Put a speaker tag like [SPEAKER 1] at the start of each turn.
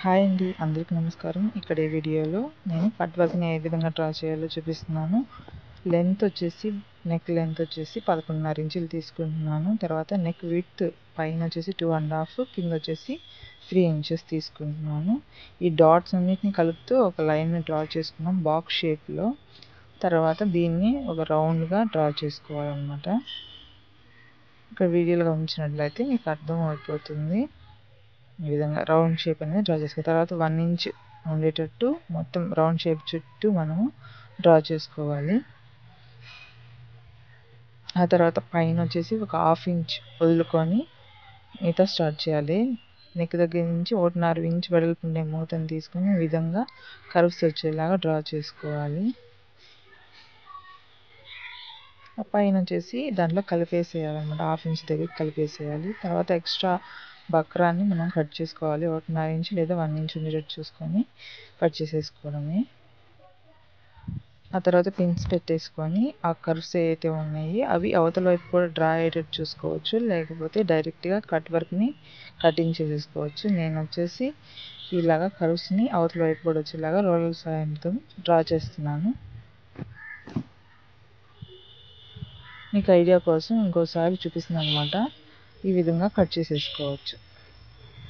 [SPEAKER 1] Hi అండి, అందరికీ నమస్కారం. ఇక్కడ ఈ వీడియోలో నేను కట్ వర్క్ని ఏ విధంగా డ్రా చేయాలో చూపిస్తున్నాను. నెక్ లెంత్ వచ్చేసి 11.5 ఇంచులు తీసుకుంటున్నాను. తర్వాత నెక్ విడ్త్ పైన వచ్చేసి 2.5, కింద వచ్చేసి 3 ఇంచెస్ తీసుకుంటున్నాను. ఈ డాట్స్ అన్నిటిని కలుపుతూ ఒక లైన్ డ్రా చేసుకున్నాం బాక్స్ షేప్లో. తర్వాత దీన్ని ఒక రౌండ్గా డ్రా చేసుకోవాలన్నమాట. ఇక్కడ వీడియోలో గమనించినట్లయితే మీకు అర్థం అయిపోతుంది. ఈ విధంగా రౌండ్ షేప్ అనేది డ్రా చేసుకోవాలి. తర్వాత 1 ఇంచ్ ఉండేటట్టు మొత్తం రౌండ్ షేప్ చుట్టూ మనము డ్రా చేసుకోవాలి. ఆ తర్వాత పైన వచ్చేసి ఒక 1/2 ఇంచ్ వదులుకొని మిగతా స్టార్ట్ చేయాలి. నెక్ దగ్గర నుంచి 1.5 ఇంచ్ వెడల్పు ఉండే మూతను తీసుకొని ఈ విధంగా కర్వ్స్ వచ్చేలాగా డ్రా చేసుకోవాలి. ఆ పైన వచ్చేసి దాంట్లో కలిపేసేయాలన్నమాట. 1/2 ఇంచ్ దగ్గర కలిపేసేయాలి. తర్వాత ఎక్స్ట్రా బక్రాన్ని మనం కట్ చేసుకోవాలి. 1.5 ఇంచ్ లేదా 1 ఇంచ్ ఉండేటట్టు చూసుకొని కట్ చేసేసుకోవడమే. ఆ తర్వాత పిన్స్ పెట్టేసుకొని ఆ కర్వ్స్ ఏవైతే ఉన్నాయి అవి అవతల వైపు కూడా డ్రా అయ్యేటట్టు చూసుకోవచ్చు, లేకపోతే డైరెక్ట్గా కట్ వర్క్ని కటింగ్ చేసేసుకోవచ్చు. నేను వచ్చేసి ఇలాగా కర్వ్స్ని అవతల వైపు కూడా వచ్చేలాగా రోలర్ సాయంతో డ్రా చేస్తున్నాను. మీకు ఐడియా కోసం ఇంకోసారి చూపిస్తున్నాను అనమాట. ఈ విధంగా కట్ చేసేసుకోవచ్చు.